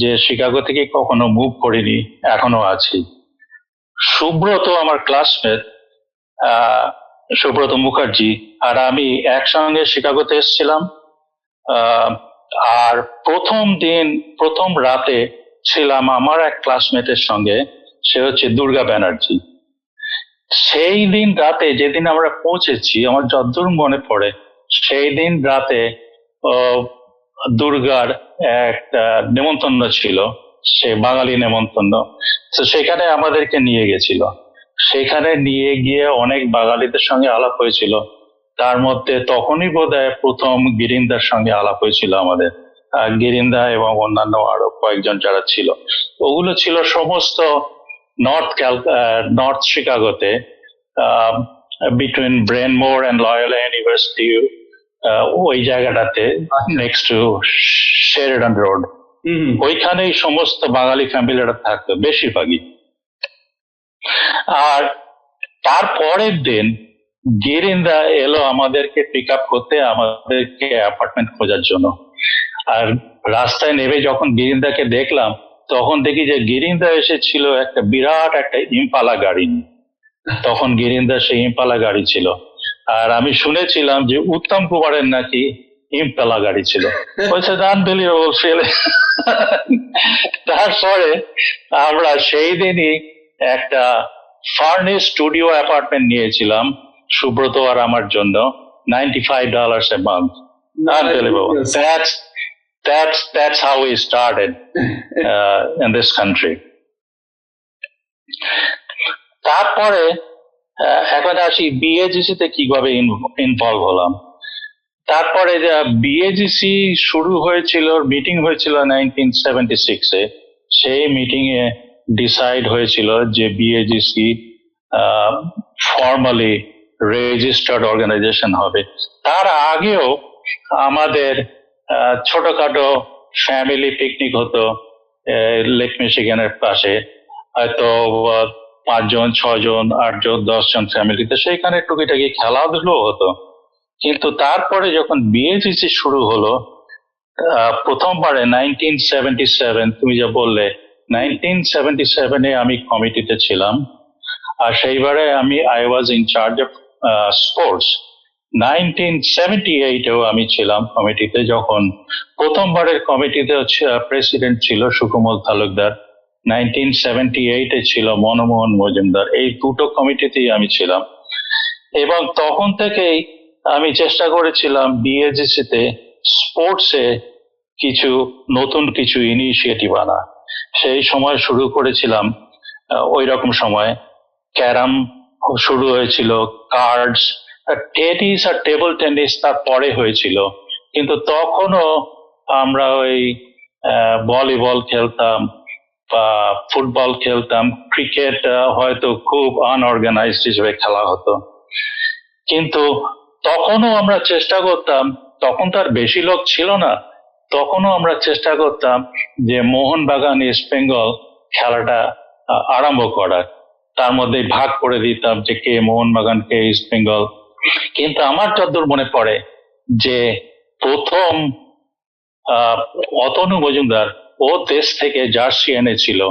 যে শিকাগো থেকে কখনো মুভ করিনি, এখনো আছি। সুব্রত আমার ক্লাসমেট, সুব্রত মুখার্জি আর আমি একসঙ্গে শিকাগোতে এসেছিলাম। আর প্রথম রাতে ছিলাম আমার এক ক্লাসমেটের সঙ্গে, সে হচ্ছে দুর্গা ব্যানার্জি। সেই দিন রাতে, যেদিন আমরা পৌঁছেছি, আমার যতদূর মনে পড়ে, সেই দিন রাতে দুর্গার একটা নেমন্তন্ন ছিল, সে বাঙালি নেমন্তন্ন। তো সেখানে আমাদেরকে নিয়ে গেছিল। সেখানে নিয়ে গিয়ে অনেক বাঙালিদের সঙ্গে আলাপ হয়েছিল। তার মধ্যে তখনই বোধহয় প্রথম গিরিন্দার সঙ্গে আলাপ হয়েছিল আমাদের। গিরিন্দা এবং অন্যান্য আরো কয়েকজন যারা ছিল, ওগুলো ছিল সমস্ত নর্থ শিকাগোতে, between Bryn Mawr and Loyola University, ওই জায়গাটাতে নেক্সট টু শেরিডন রোড। ওইখানেই সমস্ত বাঙালি ফ্যামিলিরা থাকতো বেশিরভাগই। আর তারপরের দিন গিরিন্দা এলো আমাদেরকে পিক আপ করতে, আমাদেরকে অ্যাপার্টমেন্ট খোঁজার জন্য। আর রাস্তায় নেমে যখন গিরিন্দাকে দেখলাম, তখন দেখি যে গিরিন্দা এসেছিল একটা বিরাট একটা ইম্পালা গাড়ি। তখন গিরিন্দা সেই ইম্পালা গাড়ি ছিল। আর আমি শুনেছিলাম যে উত্তম কুমারের নাকি ইম্পালা গাড়ি ছিল। তারপরে আমরা সেই দিনই একটা ফার্নিশ স্টুডিও অ্যাপার্টমেন্ট নিয়েছিলাম সুব্রত আর আমার জন্য, $95 a month. Unbelievable. That's how we started in this country. তারপরে এখন আসি বিএজিসি তে কিভাবে ইনভলভ হলাম। তারপরে বিএজিসি শুরু হয়েছিল, মিটিং হয়েছিল 1976-এ। সেই মিটিং এ ডিসাইড হয়েছিল যে বিএজিসি ফর্মালি রেজিস্টার্ড অর্গানাইজেশন হবে। তার আগেও আমাদের ছোটখাটো ফ্যামিলি পিকনিক হতো লেক মিশিগানের পাশে, হয়তো 5 জন, 6 জন, 8 জন, 10 জন ফ্যামিলিতে। সেইখানে টুকিটাকি খেলাধুলো হতো। কিন্তু তারপরে যখন বিএজিসি শুরু হলো, প্রথমবারে 1977, তুমি যা বললে 1977-এ আমি কমিটিতে ছিলাম। আর সেইবারে I was in charge of sports. 1978-এও আমি ছিলাম কমিটিতে, যখন প্রথমবারের কমিটিতে প্রেসিডেন্ট ছিল সুকুমল তালুকদার, 1978 ছিল মনমোহন মজুমদার, এই দুটো কমিটিতেই আমি ছিলাম। এবং তখন থেকেই আমি চেষ্টা করেছিলাম বিএজিসি তে স্পোর্টসে নতুন কিছু ইনিশিয়েটিভ আনা। সেই সময় শুরু করেছিলাম, ওই রকম সময় ক্যারাম শুরু হয়েছিল, কার্ডস, টেনিস আর টেবিল টেনিস তার পরে হয়েছিল। কিন্তু তখনও আমরা ওই ভলিবল খেলতাম বা ফুটবল খেলতাম, ক্রিকেট হয়তো খুব আনঅর্গানাইজড হিসেবে খেলা হতো। কিন্তু তখনও আমরা চেষ্টা করতাম, তখন তার বেশি লোক ছিল না, তখনও আমরা চেষ্টা করতাম যে মোহনবাগান ইস্ট বেঙ্গল খেলাটা আরম্ভ করার। তার মধ্যে ভাগ করে দিতাম যে কে মোহনবাগান কে ইস্ট বেঙ্গল। কিন্তু আমার যতদূর মনে পড়ে যে প্রথম অতনু মজুমদার ও দেশ থেকে জার্সি এনেছিল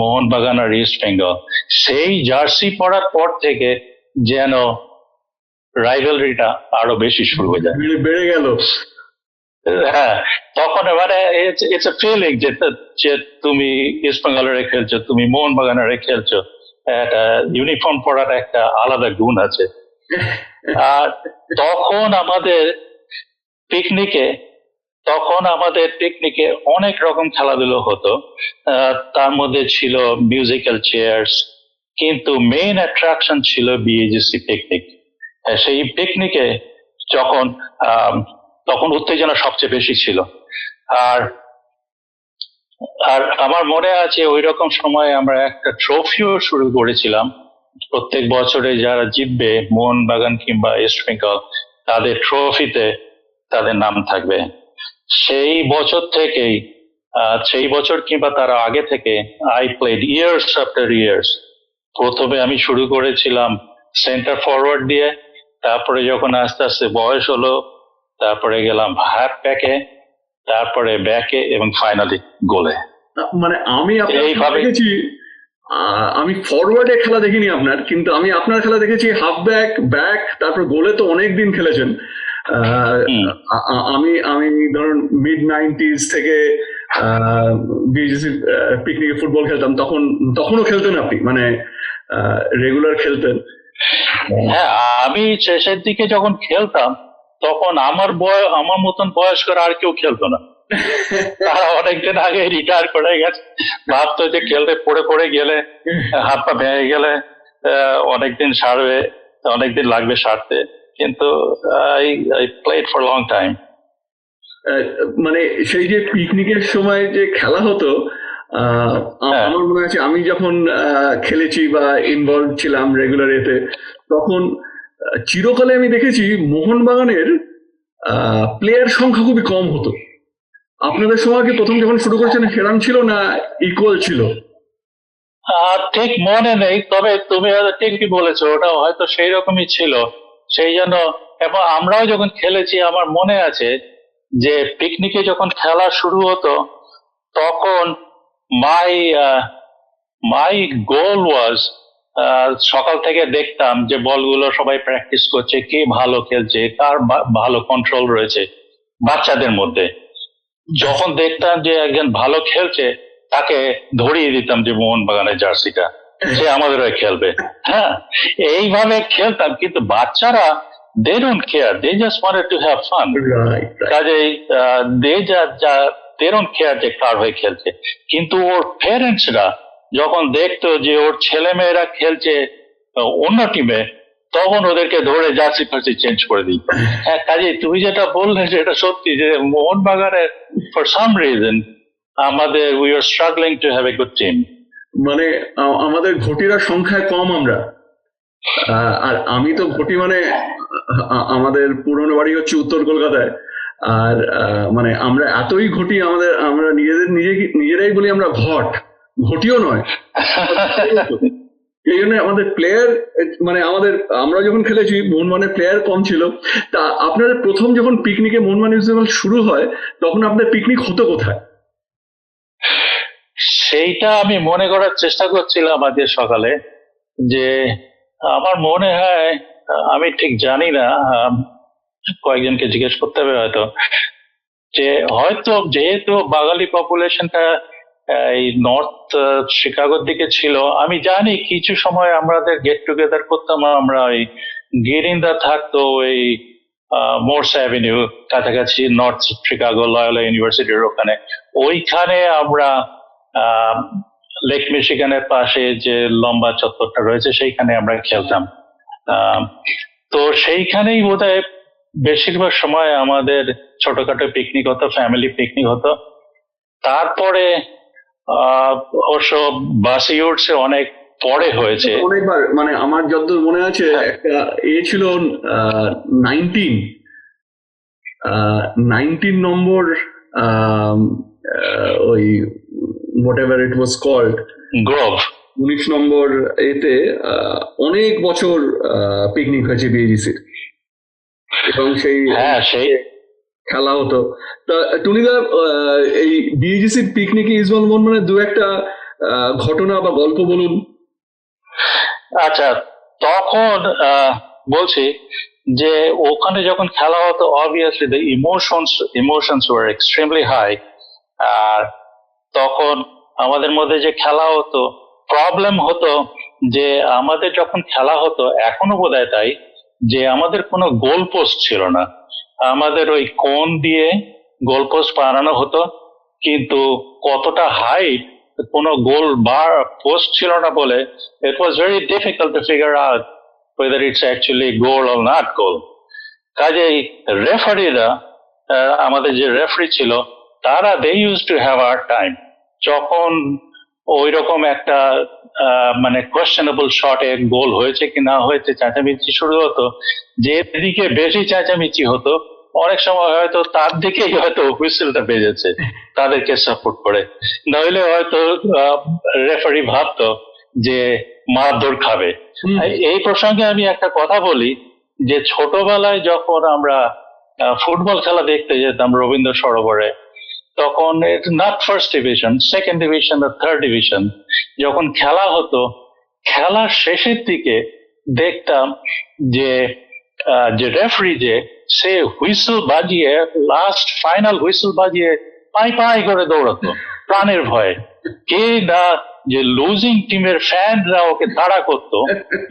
মোহনবাগান আর ইস্ট বেঙ্গল। সেই জার্সি পরার পর থেকে যেন রাইভালরিটা আরো বেশি শুরু হয়ে যায়, বেড়ে গেল। হ্যাঁ, তখন এবারে ইটস এ ফিলিং যে তুমি ইস্ট বেঙ্গলের খেলছো, তুমি মোহনবাগানের খেলছো, একটা ইউনিফর্ম পরার একটা আলাদা গুণ আছে। আর তখন আমাদের পিকনিকে অনেক রকম খেলাধুলো হতো। তার মধ্যে ছিল মিউজিক্যাল চেয়ার্স, কিন্তু মেইন অ্যাট্রাকশন ছিল বিএজিসি পিকনিক। সেই পিকনিকে তখন উত্তেজনা সবচেয়ে বেশি ছিল। আর আর আমার মনে আছে ওই রকম সময় আমরা একটা ট্রফিও শুরু করেছিলাম। প্রত্যেক বছরে যারা জিতবে মোহনবাগান কিংবা ইস্ট বেঙ্গল, তাদের ট্রফিতে তাদের নাম থাকবে। সেই বছর কিংবা তার আগে থেকে I played years after years. প্রথমে আমি শুরু করেছিলাম সেন্টার ফরওয়ার্ড দিয়ে, তারপরে যখন আস্তে আস্তে বয়স হলো, তারপরে গেলাম হাফ ব্যাকে, তারপরে ব্যাকে, এবং ফাইনালি গোলে। মানে আমি এইভাবে দেখেছি, আমি ফরওয়ার্ডে খেলা দেখিনি আপনার, কিন্তু আমি আপনার খেলা দেখেছি হাফ ব্যাক, ব্যাক, তারপর গোলে তো অনেক দিন খেলেছেন। আমি ধরুন মিড 90s থেকে বিএসসি পিকনিকে ফুটবল খেলতাম, তখনও খেলতেন আপনি, মানে রেগুলার খেলতেন? হ্যাঁ, আমি শেষের দিকে যখন খেলতাম তখন আমার মতন বয়স্কর আর কেউ খেলতো না। তারা অনেকদিন আগে রিটায়ার করে গেছে। ভাবতো যে খেলতে পড়ে গেলে, হাত পা ভেঙে গেলে অনেকদিন লাগবে সারতে। কিন্তু I played for a long time. মানে সেই যে পিকনিকের সময় যে খেলা হতো, আমার মনে আছে আমি যখন খেলেছি বা ইনভলভ ছিলাম রেগুলার এতে, তখন চিরকালে আমি দেখেছি মোহনবাগানের প্লেয়ার সংখ্যা খুবই কম হতো। আপনাদের সময় কি প্রথম যখন শুরু করেছেন সেরাম ছিল না ইকুয়াল ছিল? ঠিক মনে নেই, তবে তুমি হয়তো ঠিকই বলেছো, ওটা হয়তো সেই রকমই ছিল। সেই জন্য, এবং আমরাও যখন খেলেছি আমার মনে আছে যে পিকনিকে যখন খেলা শুরু হতো তখন মাই গোল ওয়াজ, সকাল থেকে দেখতাম যে বলগুলো সবাই প্র্যাকটিস করছে, কে ভালো খেলছে, কার ভালো কন্ট্রোল রয়েছে বাচ্চাদের মধ্যে। যখন দেখতাম যে একজন ভালো খেলছে, তাকে ধরিয়ে দিতাম যে মোহনবাগানের জার্সিটা, সে আমাদের হয়ে খেলবে। হ্যাঁ, এইভাবে খেলতাম। কিন্তু বাচ্চারা they don't care, they just wanted to have fun. কাজেই they don't care যে কার হয়ে খেলছে। কিন্তু ওর প্যারেন্টসরা যখন দেখতো যে ওর ছেলে মেয়েরা খেলছে অন্য টিমে, তখন ওদেরকে ধরে জার্সি ফার্সি চেঞ্জ করে দিই। হ্যাঁ, কাজেই তুমি যেটা বললে সেটা সত্যি, যে মোহনবাগানের ফর সাম রিজন আমাদের we are struggling to have a good team. মানে আমাদের ঘটিরা সংখ্যায় কম আমরা। আর আমি তো ঘটি, মানে আমাদের পুরনো বাড়ি হচ্ছে উত্তর কলকাতায়। আর মানে আমরা এতই ঘটি, আমরা নিজেরাই বলি আমরা ঘটিও নয়। এই জন্য আমাদের প্লেয়ার, মানে আমরা যখন খেলেছি মোহনবাগানের প্লেয়ার কম ছিল। তা আপনাদের প্রথম যখন পিকনিকে মোহনবাগান মিউজিক্যাল শুরু হয়, তখন আপনাদের পিকনিক হতো কোথায়? সেইটা আমি মনে করার চেষ্টা করছিলাম আজকে সকালে, যে আমার মনে হয়, আমি ঠিক জানি না, কয়েকজনকে জিজ্ঞেস করতে হবে হয়তো, যে হয়তো যেহেতু বাঙালি পপুলেশনটা এই নর্থ শিকাগোর দিকে ছিল। আমি জানি কিছু সময় আমাদের গেট টুগেদার করতাম, আমরা ওই গিরিন্দা থাকতো ওই মোর্স অ্যাভিনিউ কাছাকাছি, নর্থ শিকাগো লয়োলা ইউনিভার্সিটির ওখানে। ওইখানে আমরা লেক মিশিগানের পাশে যে লম্বা চত্বরটা রয়েছে সেইখানে আমরা খেলতাম। তো সেইখানেই বোধহয় বেশিরভাগ সময় আমাদের ছোটখাটো পিকনিক হতো, ফ্যামিলি পিকনিক হতো। তারপরে অবশ্য বাসিউডসে অনেক পরে হয়েছে। অনেকবার, মানে আমার যতদূর মনে আছে একটা ছিল 19 নম্বর, ওই whatever it was called, grove 19 নম্বর এতে অনেক বছর পিকনিক হয়েছে বিএজিসির, এবং সেই খেলা হতো। তা টুনিদা, এই বিএজিসির পিকনিকে ইস্টবেঙ্গল মোহনবাগানের দু একটা ঘটনা বা গল্প বলুন। আচ্ছা, তখন বলছি যে ওখানে যখন খেলা হতো, obviously the emotions were extremely high. আর তখন আমাদের মধ্যে যে খেলা হতো, প্রবলেম হতো যে আমাদের যখন খেলা হতো, এখনো বোধহয় তাই, যে আমাদের কোনো গোল পোস্ট ছিল না। আমাদের ওই কোন দিয়ে গোল পোস্ট বানানো হতো, কিন্তু কতটা হাইট কোনো গোল বার পোস্ট ছিল না বলে it was very difficult to figure out whether it's actually goal or not goal. কাজেই রেফারিরা, আমাদের যে রেফারি ছিল, তারা they used to have hard time যখন ওই রকম একটা মানে কোয়েশ্চেনেবল শটে গোল হয়েছে কি না হয়েছে চেঁচামেচি শুরু হতো। যেদিকে বেশি চেঁচামেচি হতো, অনেক সময় হয়তো তার দিকেই হয়তো হুইসেলটা বেজেছে তাদেরকে সাপোর্ট করে, নইলে হয়তো রেফারি ভাবতো যে মারধর খাবে। এই প্রসঙ্গে আমি একটা কথা বলি, যে ছোটবেলায় যখন আমরা ফুটবল খেলা দেখতে যেতাম রবীন্দ্র সরোবরে, তখন not first division, second division বা থার্ড ডিভিশন যখন খেলা হতো, খেলার শেষের দিকে দেখতাম যে রেফারি যে সে হুইসেল বাজিয়ে, লাস্ট ফাইনাল হুইসেল বাজিয়ে পাই পাই করে দৌড়াতো প্রাণের ভয়ে। কে না যে লুজিং টিমের ফ্যানরা ওকে তাড়া করতো,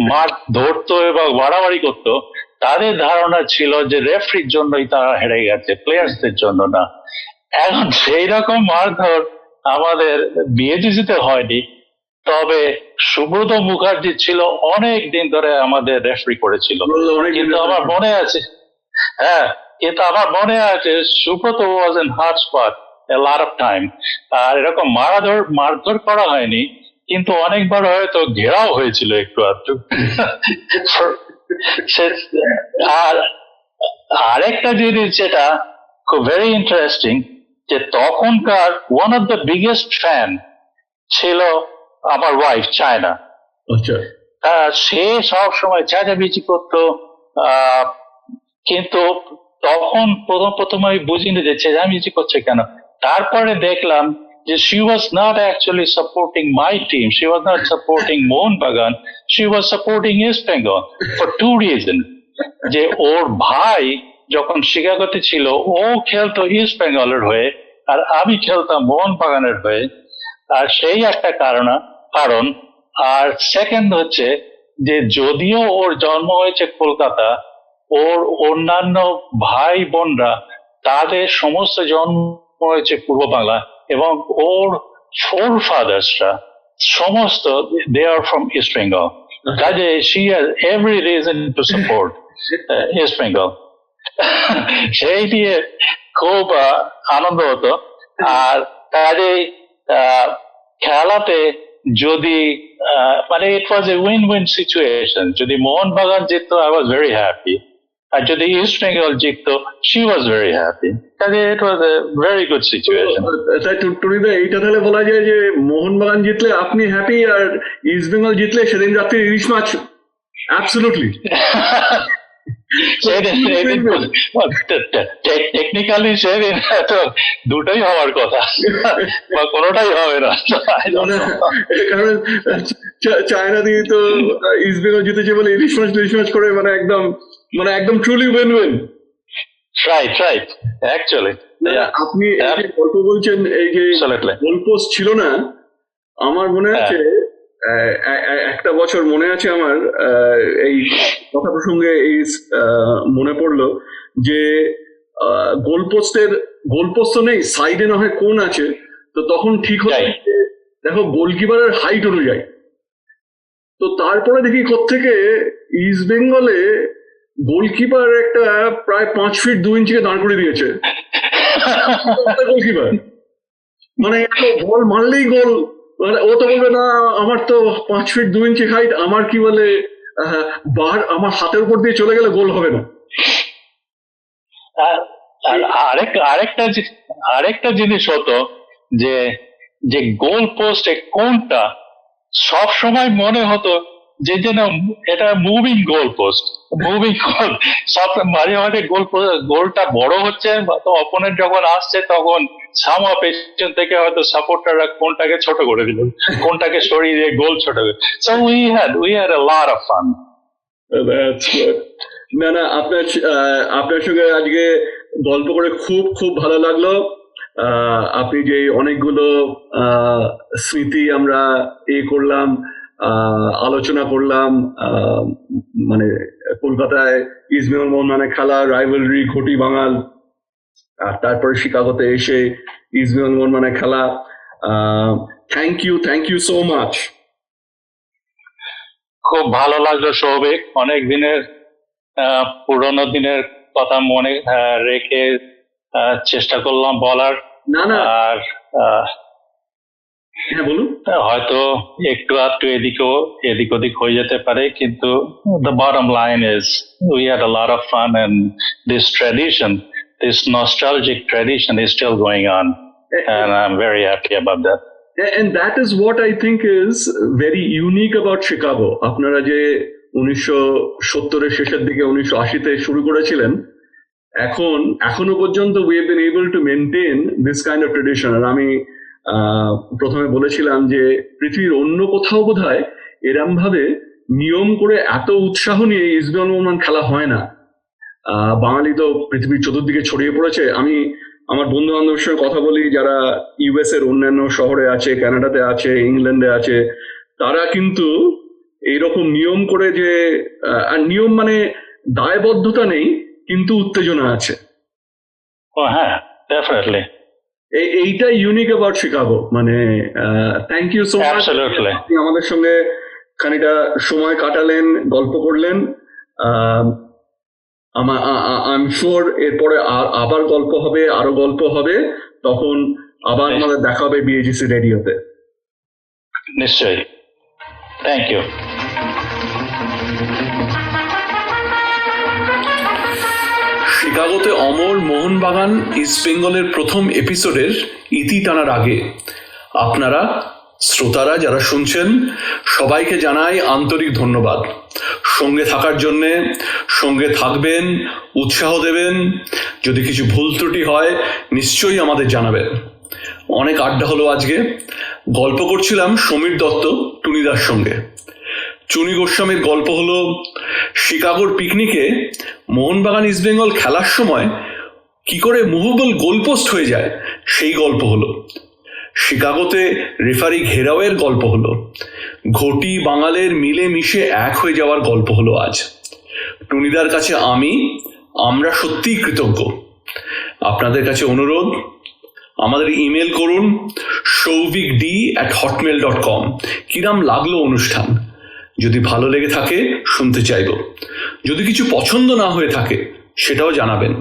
মার ধরতো এবং বাড়াবাড়ি করতো, তাদের ধারণা ছিল যে রেফারির জন্যই তারা হেরে গেছে, প্লেয়ার্সদের জন্য না। এখন সেই রকম মারধর আমাদের বিএজিসিতে হয়নি, তবে সুব্রত মুখার্জি ছিল অনেক দিন ধরে আমাদের রেফারি করেছিল। কিন্তু আমার মনে আছে, কিন্তু আমার মনে আছে Subrata was in hot spot a lot of time। আর এরকম মারধর করা হয়নি, কিন্তু অনেকবার হয়তো ঘেরাও হয়েছিল একটু আধটু। আর আরেকটা জিনিস যেটা খুব ভেরি ইন্টারেস্টিং, যে তখনকার one of the biggest fan ছিল আমার ওয়াইফ চায়না। সে সব সময় চেঁচামেচি করতো, কিন্তু তখন প্রথম আমি বুঝিনি যে চেঁচামেচি করছে কেন। তারপরে দেখলাম যে she was not actually supporting my team, she was not supporting Mohanbagan, she was supporting East Bengal for two reasons. যে ওর ভাই যখন শিকাগোতে ছিল, ও খেলতো ইস্ট বেঙ্গলের হয়ে, আর আমি খেলতাম মোহনবাগানের হয়ে। আর সেই একটা কারণ। আর সেকেন্ড হচ্ছে যে যদিও ওর জন্ম হয়েছে কলকাতা, ওর অন্যান্য ভাই বোনরা তাদের সমস্ত জন্ম হয়েছে পূর্ব বাংলা, এবং ওর ফোর ফাদার্সরা সমস্ত দে আর ফ্রম ইস্ট বেঙ্গল। কাজে she has every reason to support east Bengal. সেই দিয়ে খুব আনন্দ হতো। আর কাজে খেলাতে যদি মানে it was a win win situation. যদি মোহনবাগান জিততো, আই ওয়াজ ভেরি হ্যাপি, আর যদি ইস্ট বেঙ্গল জিততো, শি ওয়াজ ভেরি হ্যাপি। কাজে it was a very good situation. টুনিদা, এইটা তাহলে বলা যায় যে মোহনবাগান জিতলে আপনি হ্যাপি, আর ইস্ট বেঙ্গল জিতলে সেদিন রাত্রে ইলিশ মাছ অ্যাবসলিউটলি। টেকনিক্যালি সেদিন তো দুটোই হওয়ার কথা, বা কোনোটাই হবে না। কারণ চায়না দিয়ে তো ইস্ট বেঙ্গল জিতেছে বলে ইলিশ মাছ করে, মানে একদম truly win win. Right. actually. আপনি এই যে গল্প বলছেন, এই যে Absolutely. গোলপোস্ট ছিল না, আমার মনে আছে একটা বছর মনে আছে আমার, এই কথা প্রসঙ্গে এই মনে পড়লো যে গোলপোস্ট তো নেই, সাইডে না হয় কোণ আছে, তো তখন ঠিক হচ্ছে যে, দেখো গোলকিপারের হাইট অনুযায়ী। তো তারপরে দেখি কোত্থেকে ইস্ট বেঙ্গলে গোলকিপার একটা প্রায় 5 ফিট 2 ইঞ্চিকে দাঁড় করে দিয়েছে গোলকিপার, মানে বল মারলেই গোল। মানে ও তো বলবে না আমার তো 5 ফিট 2 ইঞ্চি হাইট, আমার কি বলে বার আমার হাতের উপর দিয়ে চলে গেলে গোল হবে না। আর আরেকটা জিনিস হতো যে যে গোল পোস্টে কোনটা সব সময় মনে হতো যে যেন এটা মুভিং গোল পোস্ট, মুভিং গোল। সব মাঝে মাঝে গোলটা বড় হচ্ছে, তো অপোনেন্ট যখন আসছে তখন সামা পেছন থেকে হয়তো সাপোর্টাররা কোনটাকে ছোট করে দিল, কোনটাকে সরিয়ে দিয়ে গোল ছোট করে। So we had a lot of fun. না আপনার সঙ্গে আজকে গল্প করে খুব খুব ভালো লাগলো। আপনি যে অনেকগুলো স্মৃতি আমরা করলাম, আলোচনা করলাম, মানে কলকাতায় ইস্ট বেঙ্গল মোহনবাগানের খেলা, রাইভালরি, ঘটি বাঙাল, আর তারপরে শিকাগোতে এসে ইস্ট বেঙ্গল মোহনবাগানের খেলা। Thank you so much. খুব ভালো লাগলো সৌভিক, অনেক দিনের পুরোনো দিনের কথা মনে রেখে চেষ্টা করলাম বলার। না আর হ্যাঁ বলুন। হয়তো একটু আধটু এদিক ওদিক হয়ে যেতে পারে, কিন্তু the bottom line is we had a lot of fun, and this tradition, this nostalgic tradition is still going on, and I'm very happy about that. And that is what I think is very unique about Chicago. আপনারা যে 1970-এর শেষের দিকে 1980-তে শুরু করেছিলেন, এখনো পর্যন্ত we have been able to maintain this kind of tradition. আর আমি প্রথমে বলেছিলাম যে পৃথিবীর অন্য কোথাও বোধহয় এরম ভাবে নিয়ম করে এত উৎসাহ নিয়ে ইস্ট বেঙ্গল মোহনবাগান খেলা হয় না। বাঙালি তো পৃথিবীর চতুর্দিকে ছড়িয়ে পড়েছে। আমি আমার বন্ধু বান্ধবের সঙ্গে কথা বলি যারা ইউএস এর অন্যান্য শহরে আছে, কানাডাতে আছে, ইংল্যান্ডে আছে, তারা কিন্তু এইরকম নিয়ম করে যে, আর নিয়ম মানে দায়বদ্ধতা নেই, কিন্তু উত্তেজনা আছে। হ্যাঁ, ডেফিনেটলি। এইটা ইউনিক অ্যাবাউট শিকাগো। মানে থ্যাংক ইউ সো মাচ, আপনি আমাদের সঙ্গে খানিকটা সময় কাটালেন, গল্প করলেন। আই এম শিওর এরপরে আবার গল্প হবে, আরো গল্প হবে, তখন আবার আমাদের দেখা হবে বিএজিসি রেডিওতে। নিশ্চয়ই, থ্যাংক ইউ। শিকাগোতে অমর মোহনবাগান ইস্ট বেঙ্গলের প্রথম এপিসোডের ইতি টানার আগে আপনারা শ্রোতারা যারা শুনছেন সবাইকে জানাই আন্তরিক ধন্যবাদ। সঙ্গে থাকার জন্যে, সঙ্গে থাকবেন, উৎসাহ দেবেন। যদি কিছু ভুল ত্রুটি হয় নিশ্চয়ই আমাদের জানাবেন। অনেক আড্ডা হলো আজকে। গল্প করছিলাম সমীর দত্ত টুনিদার সঙ্গে। চুনি গোস্বামীর গল্প হলো শিকাগোর পিকনিকে মোহনবাগান ইস্ট বেঙ্গল খেলার সময় কি করে মুভেবল গোলপোস্ট হয়ে যায় সেই গল্প হলো। শিকাগোতে রেফারি ঘেরাওয়ের গল্প হলো। ঘটি বাঙালের মিলে মিশে এক হয়ে যাওয়ার গল্প হলো আজ। টুনিদার কাছে আমরা সত্যিই কৃতজ্ঞ। আপনাদের কাছে অনুরোধ, আমাদের ইমেল করুন showvikd@hotmail.com। কিরাম লাগলো অনুষ্ঠান? যদি ভালো লেগে থাকে শুনতে চাইব। যদি কিছু পছন্দ না হয়ে থাকে সেটাও জানাবেন।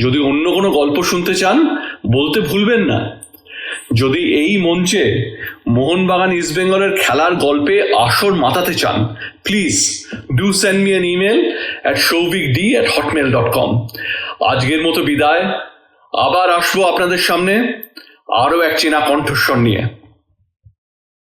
যদি অন্য কোনো গল্প শুনতে চান বলতে ভুলবেন না। যদি এই মঞ্চে মোহনবাগান ইস্ট বেঙ্গলের খেলার গল্পে আসর মাতাতে চান, please do send me an email at showvikd@hotmail.com। আজকের মতো বিদায়। আবার আসবো আপনাদের সামনে আরও এক চেনা কণ্ঠস্বর নিয়ে।